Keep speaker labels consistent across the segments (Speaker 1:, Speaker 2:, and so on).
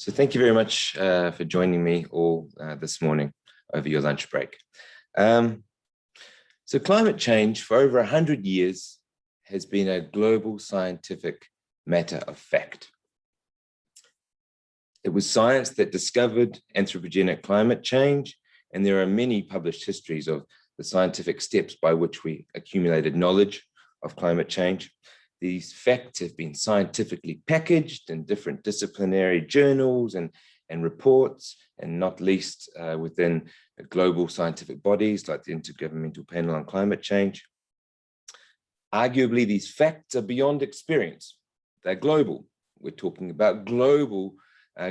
Speaker 1: So thank you very much for joining me all this morning over your lunch break. So climate change for over 100 years has been a global scientific matter of fact. It was science that discovered anthropogenic climate change, and there are many published histories of the scientific steps by which we accumulated knowledge of climate change. These facts have been scientifically packaged in different disciplinary journals and reports, and not least within global scientific bodies like the Intergovernmental Panel on Climate Change. Arguably, these facts are beyond experience. They're global. We're talking about global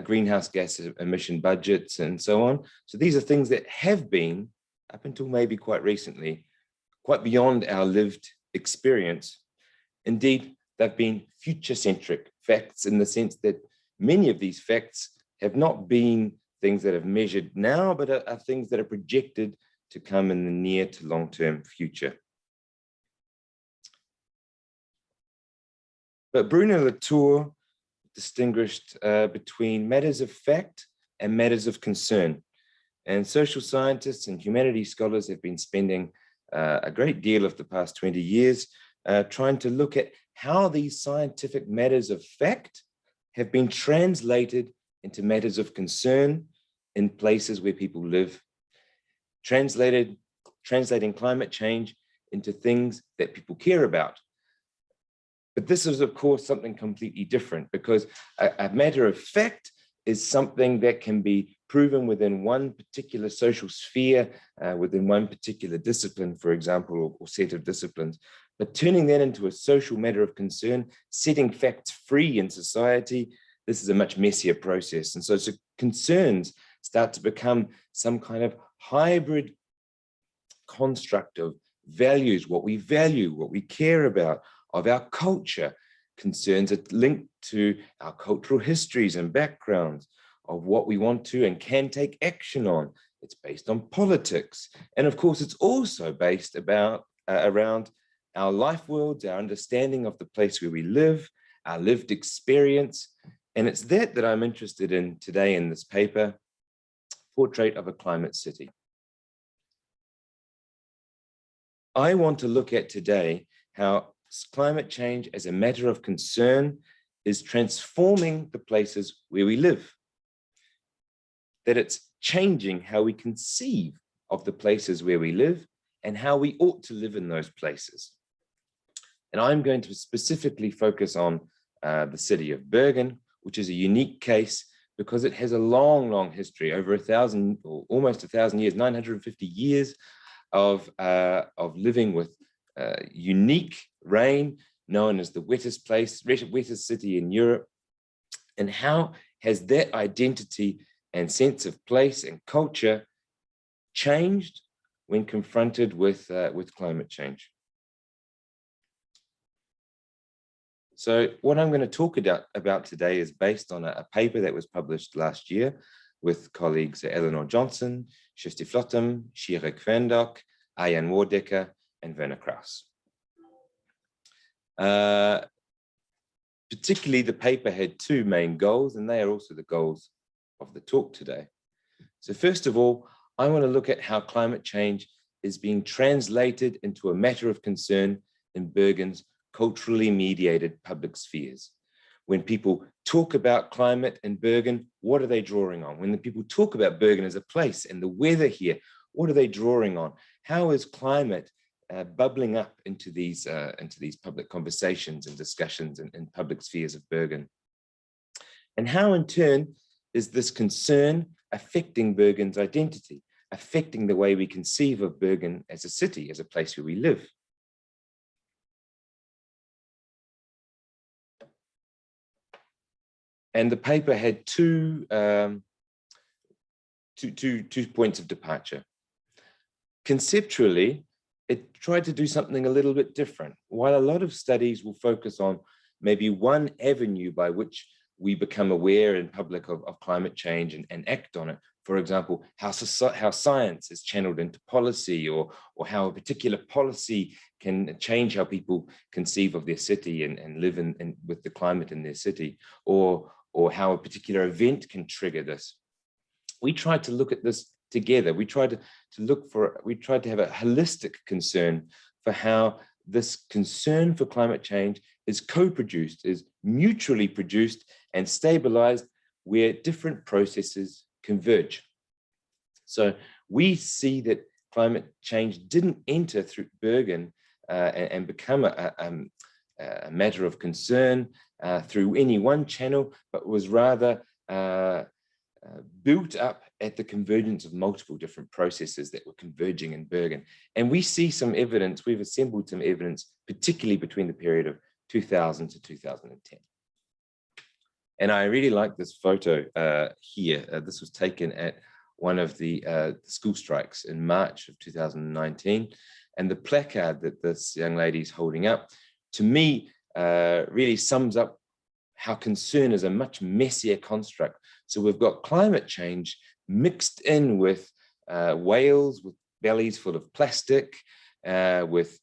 Speaker 1: greenhouse gas emission budgets and so on. So these are things that have been, up until maybe quite recently, quite beyond our lived experience. Indeed, they've been future-centric facts in the sense that many of these facts have not been things that have measured now, but are things that are projected to come in the near to long-term future. But Bruno Latour distinguished between matters of fact and matters of concern. And social scientists and humanities scholars have been spending a great deal of the past 20 years trying to look at how these scientific matters of fact have been translated into matters of concern in places where people live, translating climate change into things that people care about. But this is, of course, something completely different, because a matter of fact is something that can be proven within one particular social sphere, within one particular discipline, for example, or set of disciplines. But turning that into a social matter of concern, setting facts free in society, this is a much messier process. And so concerns start to become some kind of hybrid construct of values, what we value, what we care about, of our culture. Concerns are linked to our cultural histories and backgrounds, of what we want to and can take action on. It's based on politics. And of course, it's also based around our life worlds, our understanding of the place where we live, our lived experience. And it's that I'm interested in today in this paper, Portrait of a Climate City. I want to look at today how climate change as a matter of concern is transforming the places where we live, that it's changing how we conceive of the places where we live and how we ought to live in those places. And I'm going to specifically focus on the city of Bergen, which is a unique case because it has a long, long history, over 1,000 or almost 1,000 years, 950 years of living with unique rain, known as the wettest city in Europe. And how has that identity and sense of place and culture changed when confronted with climate change? So what I'm going to talk about today is based on a paper that was published last year with colleagues Eleanor Johnson, Kirsti Flottem, Shira Kvendok, Arjan Wardecker, and Werner Kraus. Particularly, the paper had two main goals, and they are also the goals of the talk today. So first of all, I want to look at how climate change is being translated into a matter of concern in Bergen's culturally mediated public spheres. When people talk about climate in Bergen, what are they drawing on? When the people talk about Bergen as a place and the weather here, what are they drawing on? How is climate bubbling up into these public conversations and discussions in public spheres of Bergen? And how, in turn, is this concern affecting Bergen's identity, affecting the way we conceive of Bergen as a city, as a place where we live? And the paper had two points of departure. Conceptually, it tried to do something a little bit different. While a lot of studies will focus on maybe one avenue by which we become aware in public of climate change and act on it, for example, how science is channeled into policy, or how a particular policy can change how people conceive of their city and live with the climate in their city, or or how a particular event can trigger this. We tried to look at this together. We tried to have a holistic concern for how this concern for climate change is co-produced, is mutually produced and stabilized where different processes converge. So we see that climate change didn't enter through Bergen and become a matter of concern through any one channel, but was rather built up at the convergence of multiple different processes that were converging in Bergen. And we see some evidence, we've assembled some evidence, particularly between the period of 2000 to 2010. And I really like this photo here. This was taken at one of the school strikes in March of 2019. And the placard that this young lady is holding up, to me, really sums up how concern is a much messier construct. So we've got climate change mixed in with whales with bellies full of plastic, with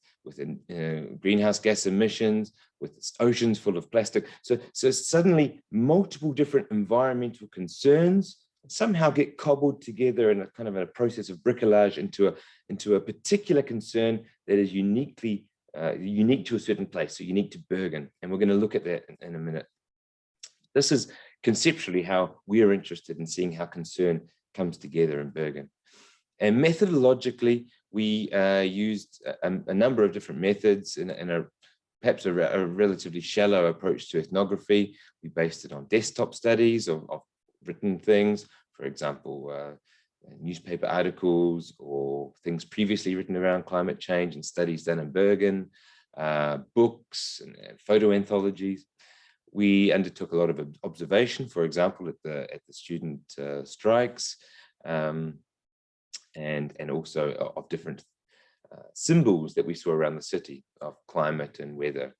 Speaker 1: greenhouse gas emissions, with oceans full of plastic. So suddenly multiple different environmental concerns somehow get cobbled together in a kind of a process of bricolage into a particular concern that is unique to a certain place, so unique to Bergen. And we're going to look at that in a minute. This is conceptually how we are interested in seeing how concern comes together in Bergen. And methodologically, we used a number of different methods in perhaps a relatively shallow approach to ethnography. We based it on desktop studies of written things, for example, newspaper articles or things previously written around climate change and studies done in Bergen, books and photo anthologies. We undertook a lot of observation, for example, at the student strikes, and also of different symbols that we saw around the city of climate and weather.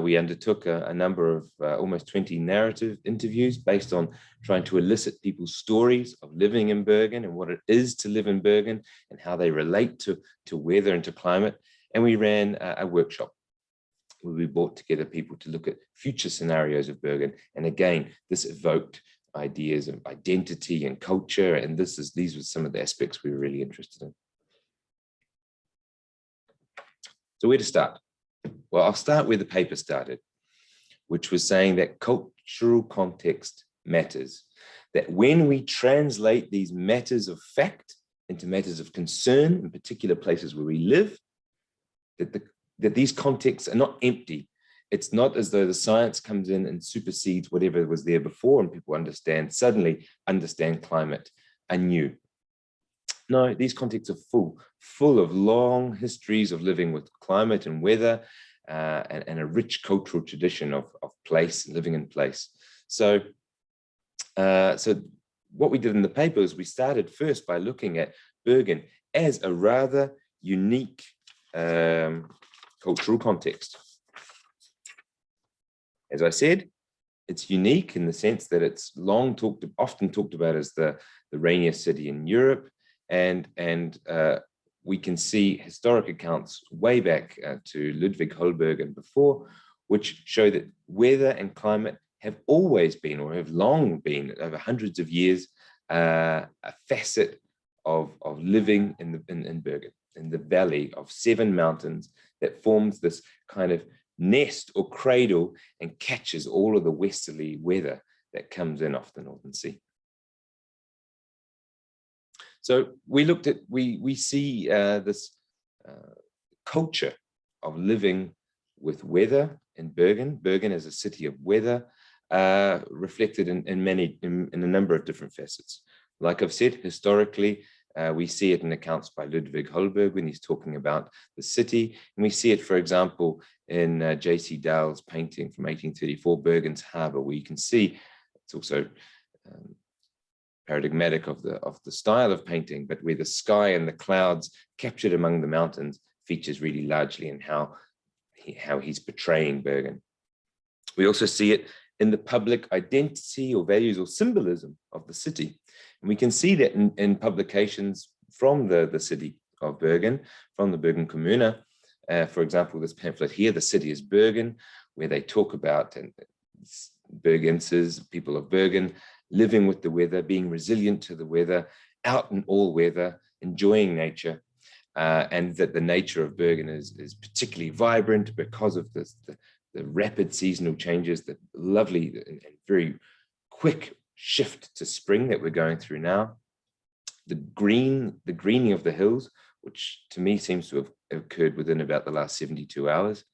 Speaker 1: We undertook a number of almost 20 narrative interviews based on trying to elicit people's stories of living in Bergen and what it is to live in Bergen and how they relate to weather and to climate. And we ran a workshop where we brought together people to look at future scenarios of Bergen. And again, this evoked ideas of identity and culture. And these were some of the aspects we were really interested in. So where to start? Well, I'll start where the paper started, which was saying that cultural context matters, that when we translate these matters of fact into matters of concern in particular places where we live, that these contexts are not empty. It's not as though the science comes in and supersedes whatever was there before and people suddenly understand climate anew. No, these contexts are full of long histories of living with climate and weather, and a rich cultural tradition of place, living in place. So what we did in the paper is we started first by looking at Bergen as a rather unique cultural context. As I said, it's unique in the sense that it's often talked about as the rainiest city in Europe, and we can see historic accounts way back to Ludwig Holberg and before, which show that weather and climate have always been, or have long been, over hundreds of years, a facet of living in Bergen, in the valley of 7 mountains that forms this kind of nest or cradle and catches all of the westerly weather that comes in off the Northern Sea. So we looked at, we see this culture of living with weather in Bergen. Bergen is a city of weather, reflected in a number of different facets. Like I've said, historically, we see it in accounts by Ludwig Holberg when he's talking about the city. And we see it, for example, in J.C. Dowell's painting from 1834, Bergen's Harbour, where you can see it's also paradigmatic of the style of painting, but where the sky and the clouds captured among the mountains features really largely in how he's portraying Bergen. We also see it in the public identity or values or symbolism of the city. And we can see that in publications from the city of Bergen, from the Bergen Kommune. For example, this pamphlet here, The City is Bergen, where they talk about, and Bergenses, people of Bergen, living with the weather, being resilient to the weather, out in all weather, enjoying nature, and that the nature of Bergen is particularly vibrant because of this, the rapid seasonal changes, the lovely and very quick shift to spring that we're going through now. The greening of the hills, which to me seems to have occurred within about the last 72 hours.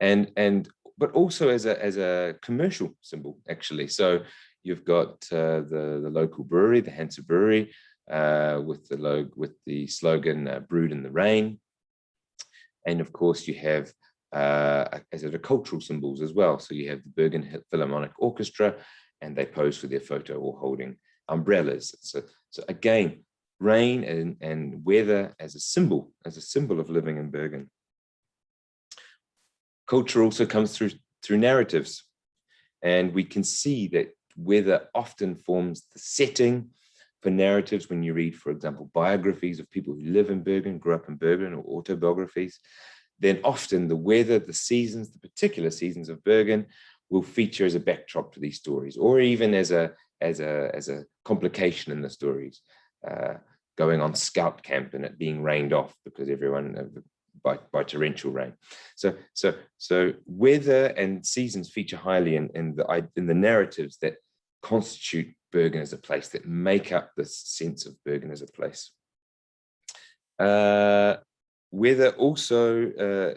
Speaker 1: But also as a commercial symbol, actually. So you've got the local brewery, the Hansa Brewery, with the slogan "Brewed in the Rain," and of course you have as a cultural symbols as well. So you have the Bergen Philharmonic Orchestra, and they pose for their photo all holding umbrellas. So again, rain and weather as a symbol of living in Bergen. Culture also comes through narratives, and we can see that weather often forms the setting for narratives. When you read, for example, biographies of people who live in Bergen, grew up in Bergen, or autobiographies, then often the weather, the seasons, the particular seasons of Bergen will feature as a backdrop to these stories, or even as a complication in the stories. Going on scout camp and it being rained off because everyone by torrential rain. So weather and seasons feature highly in the narratives that constitute Bergen as a place, that make up this sense of Bergen as a place. Weather also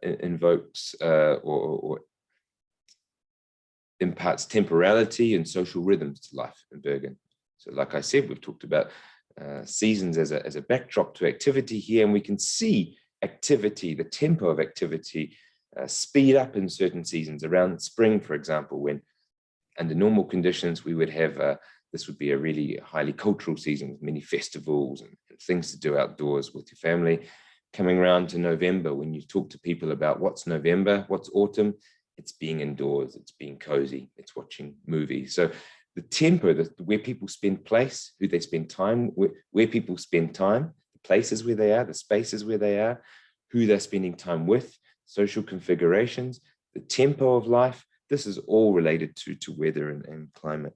Speaker 1: invokes or imparts temporality and social rhythms to life in Bergen. So like I said, we've talked about seasons as a backdrop to activity here, and we can see activity, the tempo of activity, speed up in certain seasons. Around spring, for example, when under normal conditions we would have this would be a really highly cultural season with many festivals and things to do outdoors with your family. Coming around to November, when you talk to people about what's November, what's autumn, it's being indoors, it's being cozy, it's watching movies. So the tempo, where people spend place, who they spend time, where people spend time, the places where they are, the spaces where they are, who they're spending time with, social configurations, the tempo of life, this is all related to weather and climate.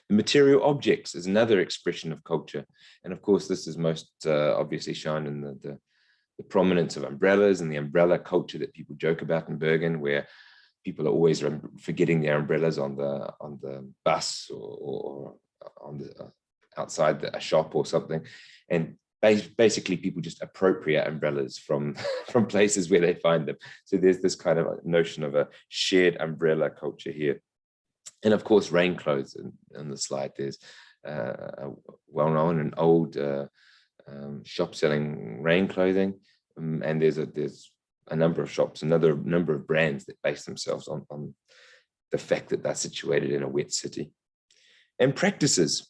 Speaker 1: The material objects is another expression of culture. And of course, this is most obviously shown in the prominence of umbrellas and the umbrella culture that people joke about in Bergen, where people are always forgetting their umbrellas on the bus or on the outside a shop or something, and basically people just appropriate umbrellas from places where they find them. So there's this kind of notion of a shared umbrella culture here. And of course, rain clothes. In the slide, there's a well-known and old shop selling rain clothing, and there's a number of shops, another number of brands that base themselves on the fact that they're situated in a wet city. And practices.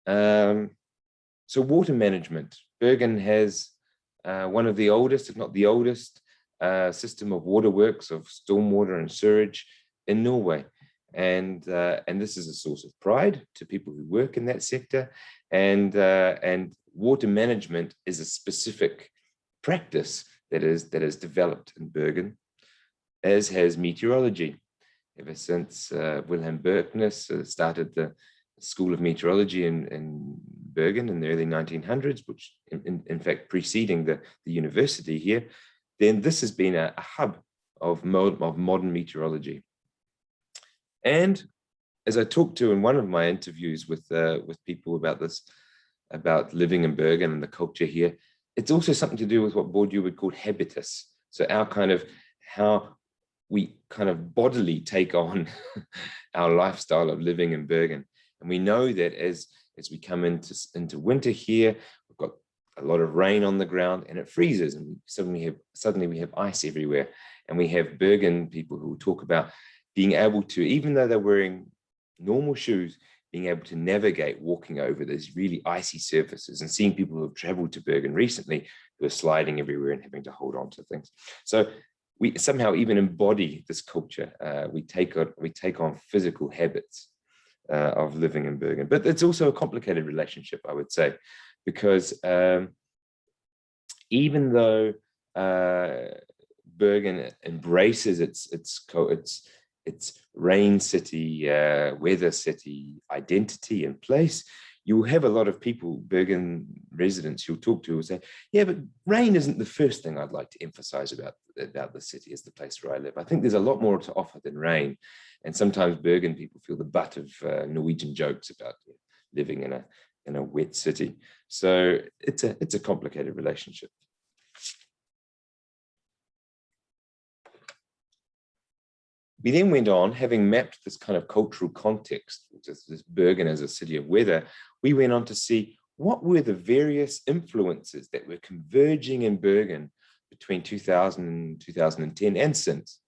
Speaker 1: So water management. Bergen has one of the oldest, if not the oldest, system of waterworks, of stormwater and sewage in Norway. And this is a source of pride to people who work in that sector. And water management is a specific practice that is developed in Bergen, as has meteorology. Ever since Wilhelm Berknes started the School of Meteorology in Bergen in the early 1900s, which in fact preceding the university here, then this has been a hub of modern meteorology. And as I talked to in one of my interviews with people about this, about living in Bergen and the culture here, it's also something to do with what Bourdieu would call habitus. So our kind of how we kind of bodily take on our lifestyle of living in Bergen. And we know that as we come into winter here, we've got a lot of rain on the ground and it freezes, and suddenly we have ice everywhere. And we have Bergen people who will talk about being able to, even though they're wearing normal shoes, being able to navigate walking over these really icy surfaces, and seeing people who have traveled to Bergen recently who are sliding everywhere and having to hold on to things. So we somehow even embody this culture. We take on physical habits of living in Bergen. But it's also a complicated relationship, I would say, because even though Bergen embraces its rain city, weather city identity and place, you'll have a lot of people, Bergen residents you'll talk to, will say, yeah, but rain isn't the first thing I'd like to emphasize about the city as the place where I live. I think there's a lot more to offer than rain. And sometimes Bergen people feel the butt of Norwegian jokes about living in a wet city. So it's a complicated relationship. We then went on, having mapped this kind of cultural context, this Bergen as a city of weather, we went on to see what were the various influences that were converging in Bergen between 2000 and 2010 and since,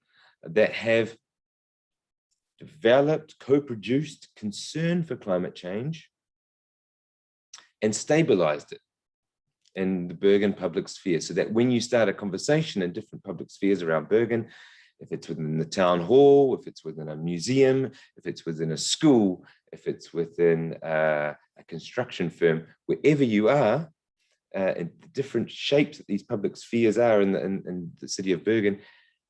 Speaker 1: that have developed, co-produced concern for climate change and stabilized it in the Bergen public sphere, so that when you start a conversation in different public spheres around Bergen, if it's within the town hall, if it's within a museum, if it's within a school, if it's within a construction firm, wherever you are, in the different shapes that these public spheres are in the city of Bergen,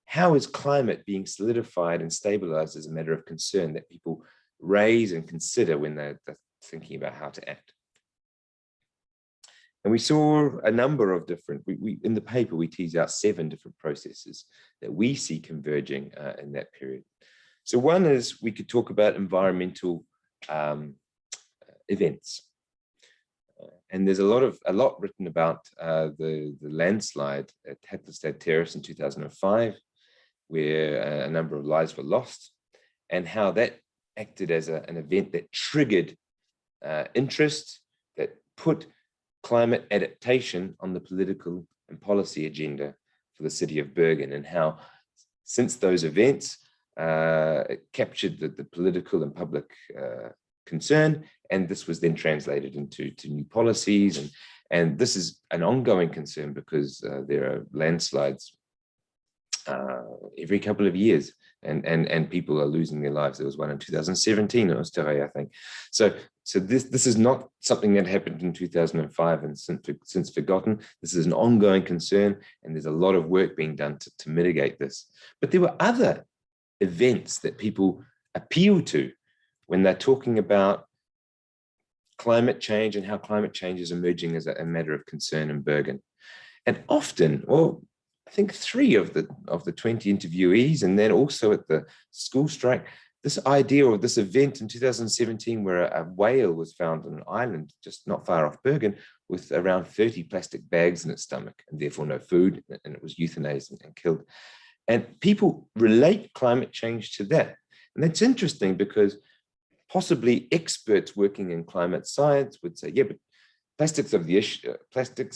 Speaker 1: how is climate being solidified and stabilized as a matter of concern that people raise and consider when they're thinking about how to act? And we saw a number of different, in the paper, we tease out 7 different processes that we see converging in that period. So one is, we could talk about environmental events. And there's a lot written about the landslide at Hatlestad Terrace in 2005, where a number of lives were lost, and how that acted as an event that triggered interest, that put climate adaptation on the political and policy agenda for the city of Bergen, and how since those events it captured the political and public concern, and this was then translated into new policies, and this is an ongoing concern because there are landslides every couple of years, and people are losing their lives. There was one in 2017 in Australia, I think. So this is not something that happened in 2005 and since forgotten. This is an ongoing concern, and there's a lot of work being done to mitigate this. But there were other events that people appeal to when they're talking about climate change and how climate change is emerging as a matter of concern in Bergen. And often, well, I think 3 of the 20 interviewees, and then also at the school strike, this idea of this event in 2017 where a whale was found on an island just not far off Bergen with around 30 plastic bags in its stomach and therefore no food, and it was euthanized and killed. And people relate climate change to that. And that's interesting because possibly experts working in climate science would say, yeah, but plastics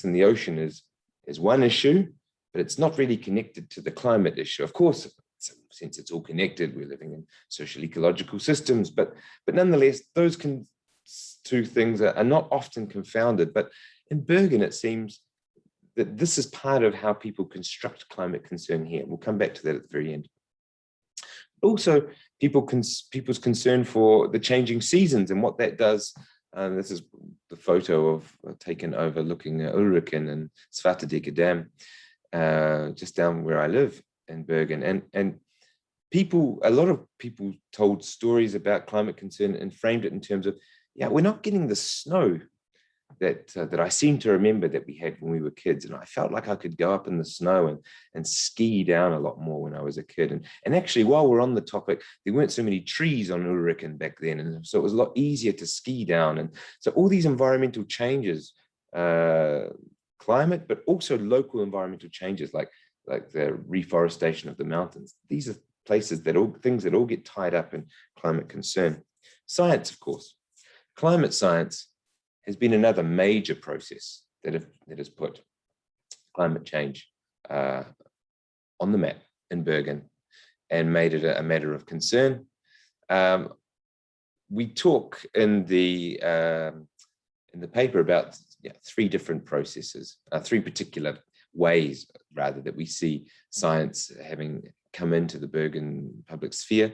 Speaker 1: in the ocean is one issue, but it's not really connected to the climate issue. Of course, since it's all connected, we're living in social ecological systems, but nonetheless, those 2 things are not often confounded. But in Bergen, it seems that this is part of how people construct climate concern here. We'll come back to that at the very end. Also, people's concern for the changing seasons and what that does. This is the photo taken overlooking Ulriken and Svartedike Dam, just down where I live in Bergen. And a lot of people told stories about climate concern and framed it in terms of, yeah, we're not getting the snow that I seem to remember that we had when we were kids. And I felt like I could go up in the snow and ski down a lot more when I was a kid. And actually, while we're on the topic, there weren't so many trees on Ulriken back then. And so it was a lot easier to ski down. And so all these environmental changes, climate, but also local environmental changes like the reforestation of the mountains. These are things that all get tied up in climate concern. Science, of course. Climate science has been another major process that has put climate change on the map in Bergen and made it a matter of concern. We talk in the paper about 3 different processes, 3 particular ways, rather, that we see science having come into the Bergen public sphere.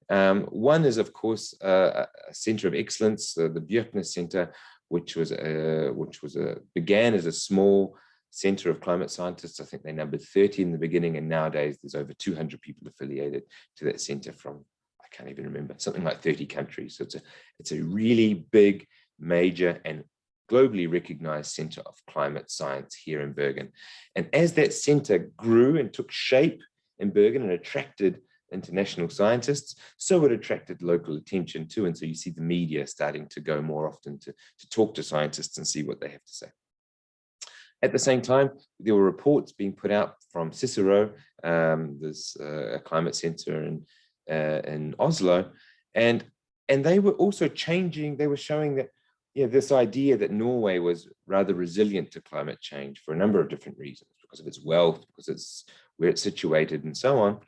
Speaker 1: One is, of course, a center of excellence, the Björknes Center, which began as a small center of climate scientists. I think they numbered 30 in the beginning, and nowadays there's over 200 people affiliated to that center from, I can't even remember, something like 30 countries. So it's a really big, major, and globally recognized center of climate science here in Bergen. And as that center grew and took shape in Bergen and attracted international scientists, so it attracted local attention too. And so you see the media starting to go more often to talk to scientists and see what they have to say. At the same time, there were reports being put out from Cicero, there's a climate center in Oslo, and they were also changing. They were showing that this idea that Norway was rather resilient to climate change for a number of different reasons, because of its wealth, because it's where it's situated, and so on.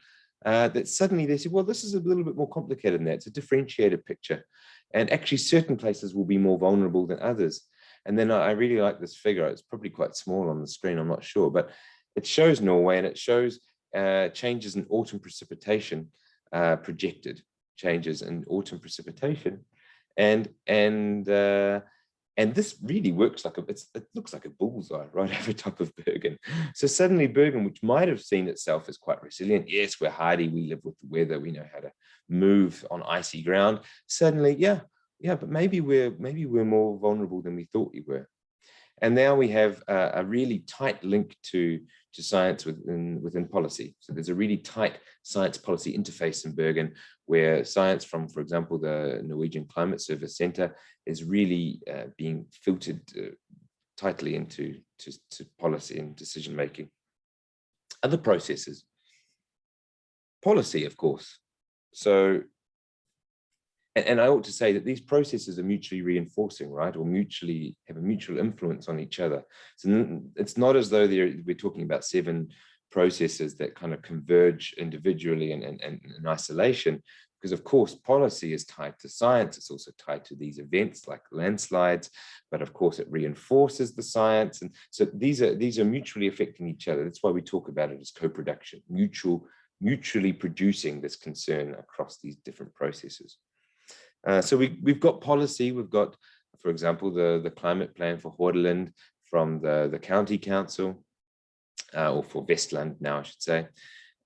Speaker 1: That suddenly they said, well, this is a little bit more complicated than that. It's a differentiated picture, and actually certain places will be more vulnerable than others. And then I really like this figure. It's probably quite small on the screen, I'm not sure, but it shows Norway, and it shows changes in autumn precipitation, projected changes in autumn precipitation. And this really works like it looks like a bullseye right over top of Bergen. So suddenly Bergen, which might have seen itself as quite resilient, yes, we're hardy, we live with the weather, we know how to move on icy ground. Suddenly, yeah, but maybe we're more vulnerable than we thought we were. And now we have a really tight link to science within policy. So there's a really tight science policy interface in Bergen, where science from, for example, the Norwegian Climate Service Center is really being filtered tightly into policy and decision making. Other processes, policy, of course. So, and I ought to say that these processes are mutually reinforcing, right? Or mutually have a mutual influence on each other. So it's not as though we're talking about 7 processes that kind of converge individually and in isolation, because of course policy is tied to science. It's also tied to these events like landslides, but of course it reinforces the science. And so these are mutually affecting each other. That's why we talk about it as co-production, mutually producing this concern across these different processes. So we've got policy. We've got, for example, the climate plan for Hordaland from the county council, or for Vestland now, I should say.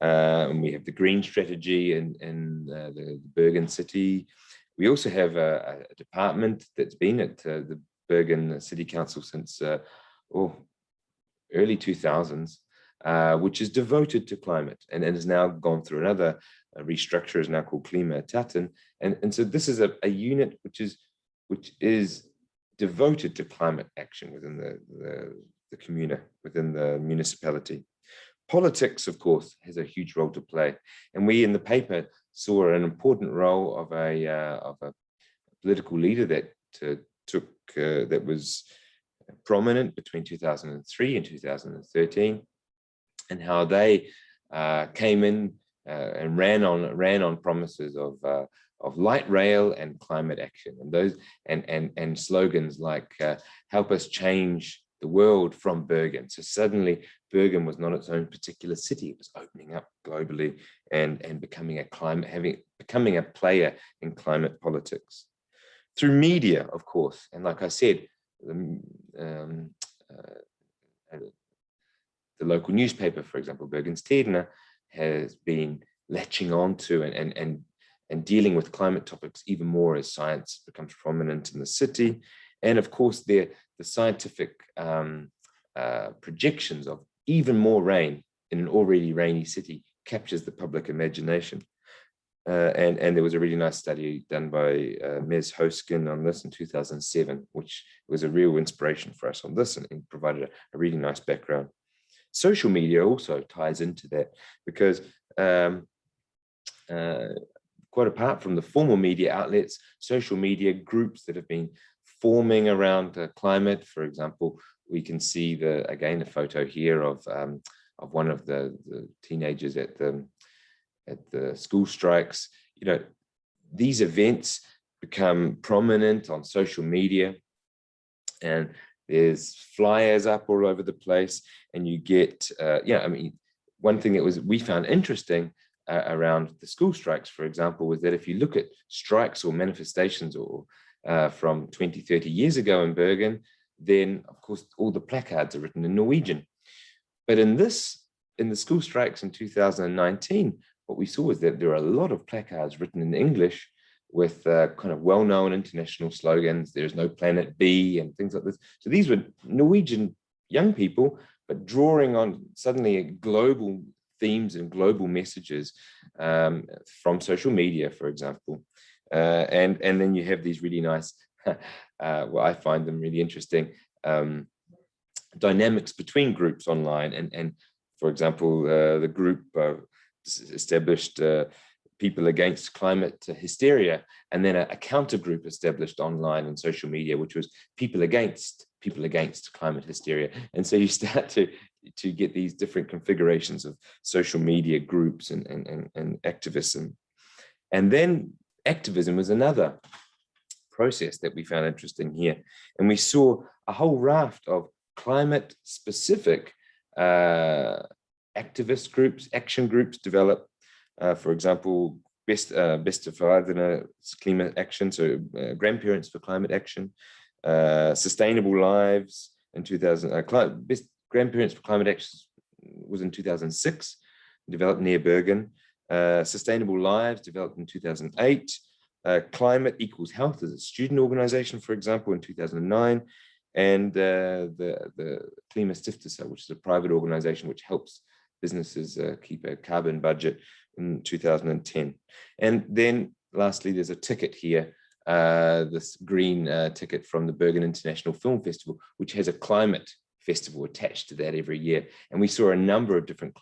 Speaker 1: And we have the green strategy in the Bergen city. We also have a department that's been at the Bergen City Council since early 2000s, which is devoted to climate and has now gone through another restructure, is now called Klimaetaten. And so this is a unit which is devoted to climate action within the commune, within the municipality. Politics, of course, has a huge role to play. And we in the paper saw an important role of a political leader that was prominent between 2003 and 2013, and how they came in and ran on promises of light rail and climate action, and those and slogans like help us change the world from Bergen. So suddenly Bergen was not its own particular city. It was opening up globally and becoming a player in climate politics. Through media, of course, and like I said, the local newspaper, for example, Bergens Tidende, has been latching on to and dealing with climate topics even more as science becomes prominent in the city. And of course, the scientific projections of even more rain in an already rainy city captures the public imagination. And there was a really nice study done by Ms. Hoskin on this in 2007, which was a real inspiration for us on this and provided a really nice background. Social media also ties into that, because quite apart from the formal media outlets, social media groups that have been forming around climate, for example, we can see again a photo here of one of the teenagers at the school strikes. You know, these events become prominent on social media, and there's flyers up all over the place, and you get I mean, one thing that we found interesting around the school strikes, for example, was that if you look at strikes or manifestations or from 20, 30 years ago in Bergen, then of course all the placards are written in Norwegian. But in the school strikes in 2019, what we saw was that there are a lot of placards written in English with kind of well-known international slogans. There's no planet B and things like this. So these were Norwegian young people, but drawing on suddenly global themes and global messages from social media, for example. And then you have these really nice, well, I find them really interesting, dynamics between groups online. And for example, the group established People Against Climate Hysteria, and then a counter group established online and social media, which was People Against Climate Hysteria. And so you start to get these different configurations of social media groups and activism. And then activism was another process that we found interesting here. And we saw a whole raft of climate specific activist groups, action groups develop. For example, Besteforeldrene Climate Action, so grandparents for climate action, Sustainable Lives in 2000. Grandparents for Climate Action was in 2006, developed near Bergen. Sustainable Lives developed in 2008. Climate Equals Health is a student organization, for example, in 2009. And the Klimastiftelse, which is a private organization which helps businesses keep a carbon budget, in 2010. And then lastly, there's a ticket here, this green ticket from the Bergen International Film Festival, which has a climate festival attached to that every year. And we saw a number of different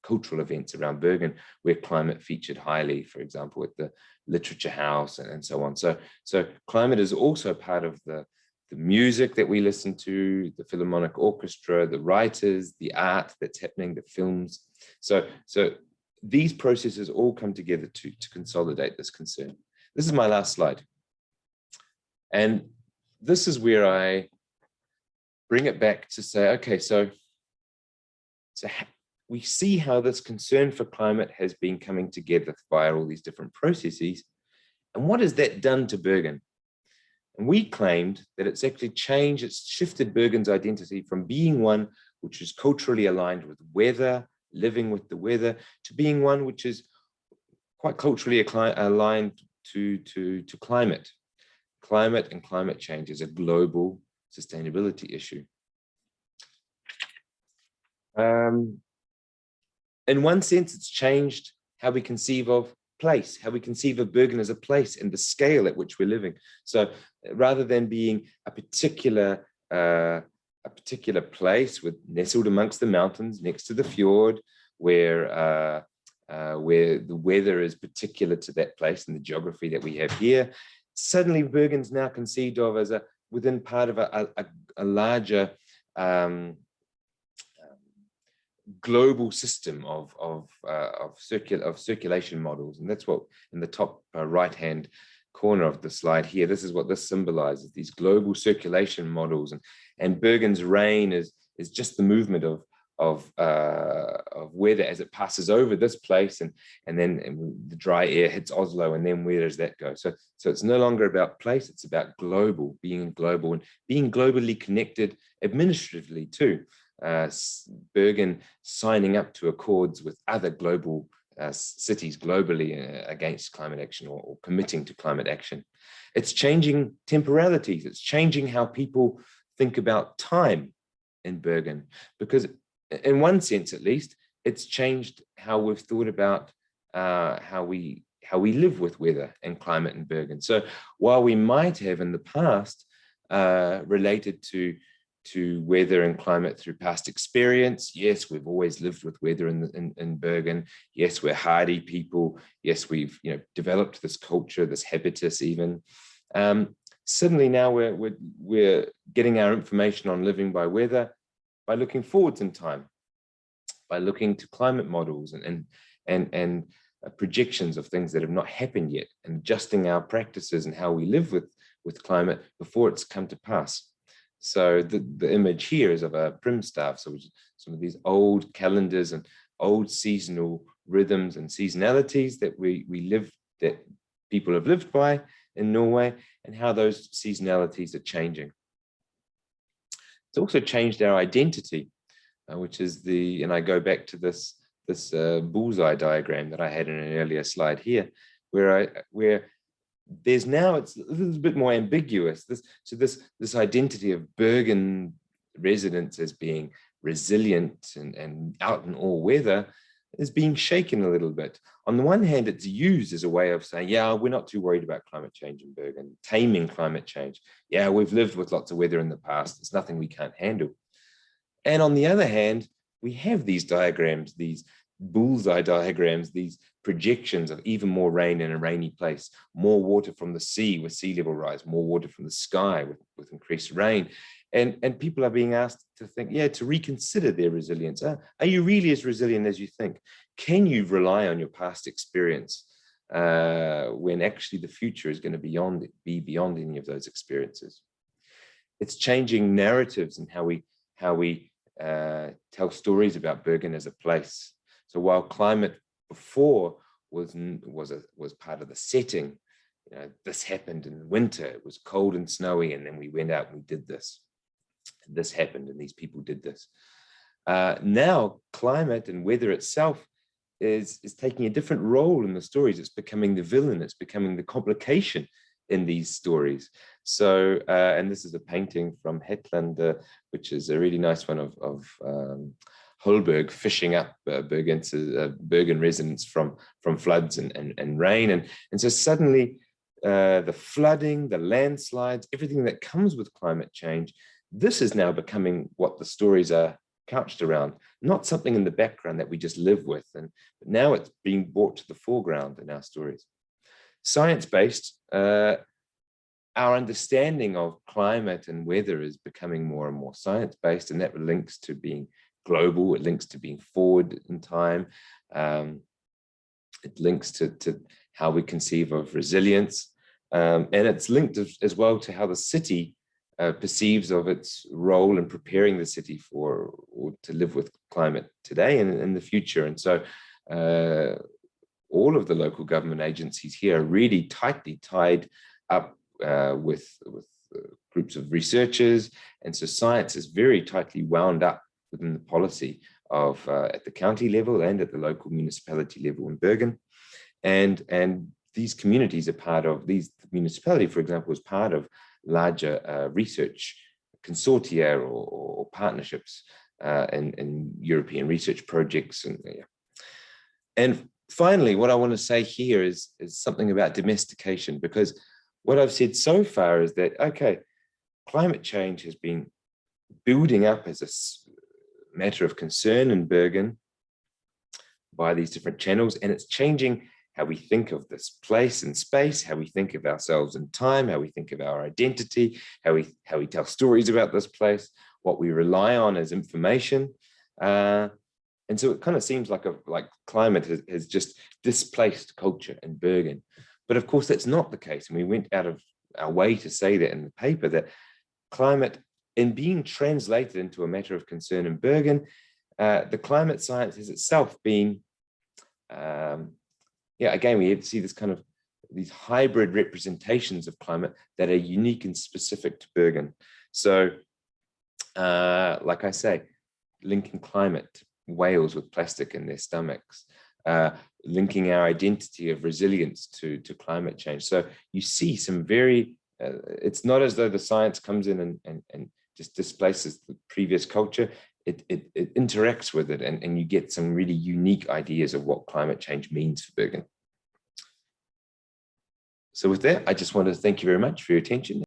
Speaker 1: cultural events around Bergen where climate featured highly, for example, at the Literature House and so on. So climate is also part of the music that we listen to, the Philharmonic Orchestra, the writers, the art that's happening, the films. So these processes all come together to consolidate this concern. This is my last slide. And this is where I bring it back to say, okay, so we see how this concern for climate has been coming together via all these different processes. And what has that done to Bergen? And we claimed that it's actually changed, it's shifted Bergen's identity from being one which is culturally aligned with weather, living with the weather, to being one which is quite culturally aligned to climate. Climate and climate change is a global sustainability issue. In one sense, it's changed how we conceive of place, how we conceive of Bergen as a place and the scale at which we're living. So rather than being a particular place nestled amongst the mountains next to the fjord, where the weather is particular to that place and the geography that we have here, suddenly Bergen's now conceived of as within part of a larger global system of circulation models. And that's what in the top right hand corner of the slide here, this is what this symbolizes, these global circulation models. And Bergen's rain is just the movement of weather as it passes over this place, and then the dry air hits Oslo, and then where does that go? So it's no longer about place, it's about global, being global and being globally connected administratively too. Bergen signing up to accords with other global cities globally against climate action or committing to climate action. It's changing temporalities. It's changing how people think about time in Bergen, because in one sense, at least, it's changed how we've thought about how we live with weather and climate in Bergen. So while we might have in the past related to weather and climate through past experience, yes, we've always lived with weather in Bergen. Yes, we're hardy people. Yes, we've developed this culture, this habitus even. Suddenly now we're getting our information on living by weather by looking forwards in time, by looking to climate models and projections of things that have not happened yet, and adjusting our practices and how we live with climate before it's come to pass. So the image here is of a primstav, so some of these old calendars and old seasonal rhythms and seasonalities that that people have lived by in Norway, and how those seasonalities are changing. It's also changed our identity, which is and I go back to this bullseye diagram that I had in an earlier slide here, where there's now, it's a little bit more ambiguous. This identity of Bergen residents as being resilient and out in all weather is being shaken a little bit. On the one hand, it's used as a way of saying, yeah, we're not too worried about climate change in Bergen, taming climate change. Yeah, we've lived with lots of weather in the past. It's nothing we can't handle. And on the other hand, we have these diagrams, these bullseye diagrams, these projections of even more rain in a rainy place, more water from the sea with sea level rise, more water from the sky with increased rain. And people are being asked to think, to reconsider their resilience. Are you really as resilient as you think? Can you rely on your past experience when actually the future is going to be beyond any of those experiences? It's changing narratives and how we tell stories about Bergen as a place. So while climate before was part of the setting, this happened in winter, it was cold and snowy, and then we went out and we did this. This happened and these people did this. Now climate and weather itself is taking a different role in the stories. It's becoming the villain, it's becoming the complication in these stories. So, and this is a painting from Hetland, which is a really nice one of Holberg fishing up Bergen residents from floods and rain. And so suddenly the flooding, the landslides, everything that comes with climate change, this is now becoming what the stories are couched around, not something in the background that we just live with. But now it's being brought to the foreground in our stories. Science-based, our understanding of climate and weather is becoming more and more science-based, and that links to being global, it links to being forward in time, it links to how we conceive of resilience, and it's linked as well to how the city perceives of its role in preparing the city for or to live with climate today and in the future. And so all of the local government agencies here are really tightly tied up with groups of researchers. And so science is very tightly wound up within the policy of at the county level and at the local municipality level in Bergen. And these communities are part of, the municipality, for example, is part of larger research consortia or partnerships and European research projects. And finally, what I want to say here is something about domestication, because what I've said so far is that, okay, climate change has been building up as a matter of concern in Bergen by these different channels, and it's changing how we think of this place and space, how we think of ourselves in time, how we think of our identity, how we tell stories about this place, what we rely on as information. And so it kind of seems like climate has just displaced culture in Bergen. But of course, that's not the case. And we went out of our way to say that in the paper, that climate, in being translated into a matter of concern in Bergen, the climate science has itself been, again, we see this kind of these hybrid representations of climate that are unique and specific to Bergen. So, like I say, linking climate, whales with plastic in their stomachs, linking our identity of resilience to climate change. So you see some very, it's not as though the science comes in and just displaces the previous culture. It interacts with it, and you get some really unique ideas of what climate change means for Bergen. So with that, I just want to thank you very much for your attention.